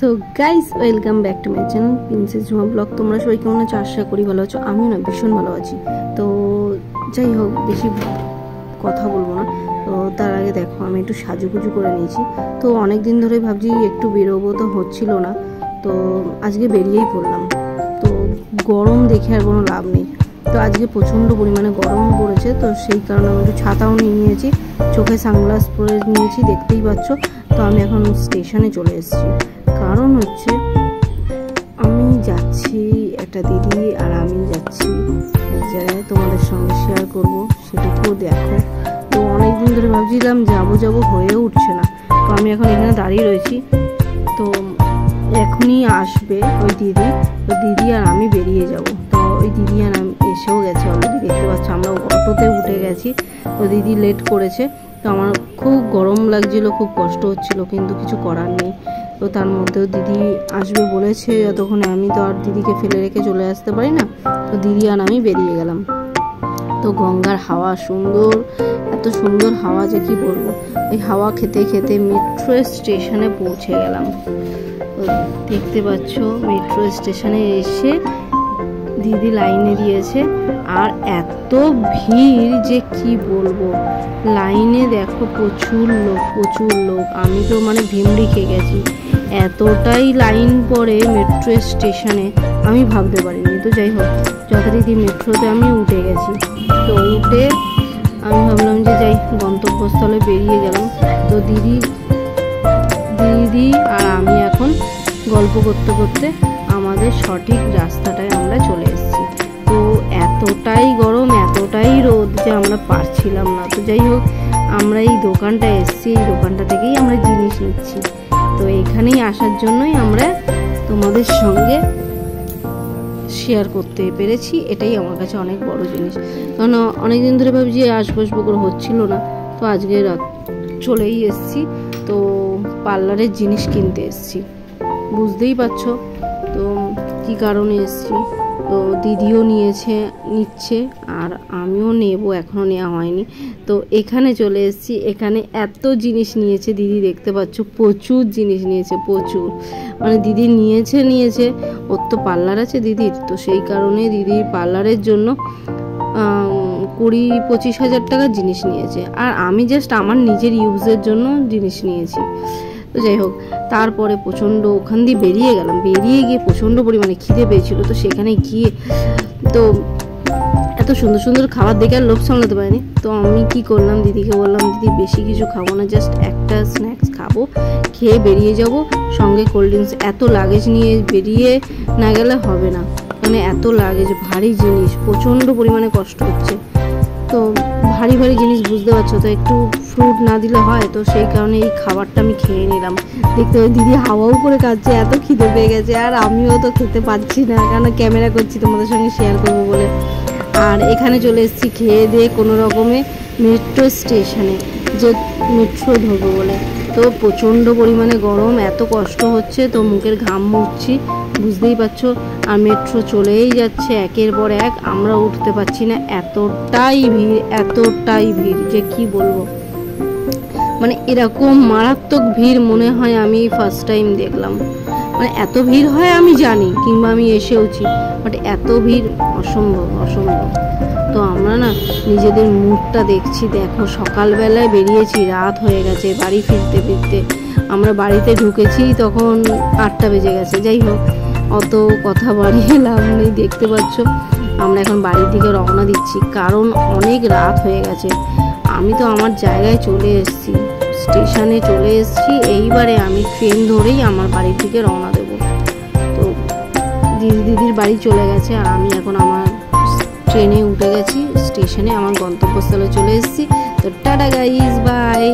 So guys, welcome back to my channel princess Jhuma blog. তোমরা সবাই কেমন আছো? আশা করি ভালো আছো। আমিও না ভীষণ ভালো আছি। তো যাই হোক, বেশি কথা বলবো না। তো তার আগে দেখো, আমি একটু সাজুগুজু করে নিয়েছি। তো অনেক দিন ধরে ভাবছি একটু বেরোবো, তো হচ্ছিল না। তো আজকে বেরিয়েই পড়লাম। তো গরম দেখে আর কোনো লাভ নেই। তো আজকে প্রচণ্ড পরিমাণে গরম পড়েছে, তো সেই কারণে আমি একটু ছাতাও নিয়ে নিয়েছি, চোখে সানগ্লাস পরে নিয়েছি, দেখতেই পাচ্ছ। তো আমি এখন স্টেশনে চলে এসেছি। কারণ হচ্ছে আমি যাচ্ছি, একটা দিদি আর আমি যাচ্ছি এক জায়গায়, তোমাদের সঙ্গে শেয়ার করব, সেটুকুও দেখো। তো অনেক দিন ধরে ভাবছিলাম যাবো হয়ে উঠছে না। তো আমি এখন এখানে দাঁড়িয়ে রয়েছি। তো এখনই আসবে ওই দিদি। তো দিদি আর আমি বেরিয়ে যাব। তো ওই দিদি আর আমি এসেও গেছে অলরেডি, দেখতে পাচ্ছ। আমরা অটোতে উঠে গেছি। তো দিদি লেট করেছে। তো আমার খুব গরম লাগছিল, খুব কষ্ট হচ্ছিল, কিন্তু কিছু করার নেই। তো তার মধ্যেও দিদি আসবে বলেছে, যতক্ষণে আমি তো আর দিদিকে ফেলে রেখে চলে আসতে পারি না। তো দিদি আর আমি বেরিয়ে গেলাম। তো গঙ্গার হাওয়া সুন্দর, এত সুন্দর হাওয়া যে কি বলবো। এই হাওয়া খেতে খেতে মেট্রো স্টেশনে পৌঁছে গেলাম। তো দেখতে পাচ্ছ, মেট্রো স্টেশনে এসে দিদি লাইনে দিয়েছে। আর এত ভিড় যে কি বলবো, লাইনে দেখো প্রচুর লোক। আমি তো মানে ভিমড়ি খেয়ে গেছি, এতটাই লাইন পড়ে মেট্রো স্টেশনে, আমি ভাবতে পারিনি। তো যাই হোক, যথারীতি মেট্রোতে আমি উঠে গেছি। তো উঠে আমি ভাবলাম যে যাই, গন্তব্যস্থলে বেরিয়ে গেলাম। তো দিদি আর আমি এখন গল্প করতে করতে আমাদের সঠিক রাস্তাটায় আমরা চলে এসেছি। তো এতটাই গরম, এতটাই রোদ যে আমরা পারছিলাম না। তো যাই হোক, আমরা এই দোকানটায় এসেছি, এই দোকানটা থেকেই আমরা জিনিস নিচ্ছি। তো এখানেই আসার জন্যই আমরা তোমাদের সঙ্গে শেয়ার করতে পেরেছি, এটাই আমার কাছে অনেক বড় জিনিস। কারণ অনেকদিন ধরে ভাবছি আসবো করে হচ্ছিল না। তো আজকে চলেই এসেছি। তো পার্লারের জিনিস কিনতে এসেছি, বুঝতেই পারছো তো কি কারণে এসেছি। তো দিদিও নিচ্ছে আর আমিও নেব, এখনও নেওয়া হয়নি। তো এখানে চলে এসেছি। এখানে এত জিনিস নিয়েছে দিদি, দেখতে পাচ্ছ, প্রচুর জিনিস নিয়েছে, প্রচুর। মানে দিদি নিয়েছে, ওর তো পার্লার আছে দিদির। তো সেই কারণে দিদি পার্লারের জন্য 20-25 হাজার টাকার জিনিস নিয়েছে। আর আমি জাস্ট আমার নিজের ইউজের জন্য জিনিস নিয়েছি। তো যাই হোক, তারপরে প্রচণ্ড ওখান দিয়ে বেরিয়ে গিয়ে প্রচণ্ড পরিমাণে খিদে পেয়েছিল। তো সেখানে গিয়ে তো এত সুন্দর খাবার দেখে আর লোভ সামলাতে পারিনি। তো আমি কি করলাম, দিদিকে বললাম, দিদি বেশি কিছু খাবো না, জাস্ট একটা স্ন্যাক্স খাবো, খেয়ে বেরিয়ে যাব, সঙ্গে কোল্ড ড্রিঙ্কস। এত লাগেজ নিয়ে বেরিয়ে না গেলে হবে না, মানে এত লাগেজ, ভারী জিনিস, প্রচণ্ড পরিমাণে কষ্ট হচ্ছে। তো ভারী জিনিস, বুঝতে পারছো। তো একটু ফ্রুট না দিলে হয়। তো সেই কারণে এই খাবারটা আমি খেয়ে নিলাম। দেখতে পাই দিদি হাওয়াও করে খাচ্ছে, এত খিদে পেয়ে গেছে। আর আমিও তো খেতে পাচ্ছি না, কারণ ক্যামেরা করছি তোমাদের সঙ্গে শেয়ার করবো বলে। আর এখানে চলে এসেছি খেয়ে দিয়ে কোনো রকমে মেট্রো স্টেশনে, যে মেট্রো ধরবো বলে। তো প্রচণ্ড পরিমাণে গরম, এত কষ্ট হচ্ছে, তো মুখের ঘাম মুছছি, বুঝতেই পারছো। আর মেট্রো চলেই যাচ্ছে একের পর এক, আমরা উঠতে পারছি না, এতটাই ভিড় যে কি বলবো। মানে এরকম মারাত্মক ভিড় মনে হয় আমি ফার্স্ট টাইম দেখলাম। মানে এত ভিড় হয় আমি জানি, কিংবা আমি এসেওছি, বাট এত ভিড় অসম্ভব। তো আমরা না নিজেদের মুডটা দেখছি, দেখো, সকালবেলায় বেরিয়েছি, রাত হয়ে গেছে বাড়ি ফিরতে। আমরা বাড়িতে ঢুকেছি তখন 8টা বেজে গেছে। যাই হোক, অত কথা বাড়িয়ে লাভ নেই। দেখতে পাচ্ছ, আমরা এখন বাড়ির দিকে রওনা দিচ্ছি, কারণ অনেক রাত হয়ে গেছে। আমি তো আমার জায়গায় চলে এসেছি, স্টেশনে চলে এসেছি। এইবারে আমি ট্রেন ধরেই আমার বাড়ির দিকে রওনা দেব। তো দিদির বাড়ি চলে গেছে, আর আমি এখন আমার ট্রেনে উঠে গেছি, স্টেশনে আমার গন্তব্যস্থলে চলে এসেছি। তো টাটা গাইস, বাই।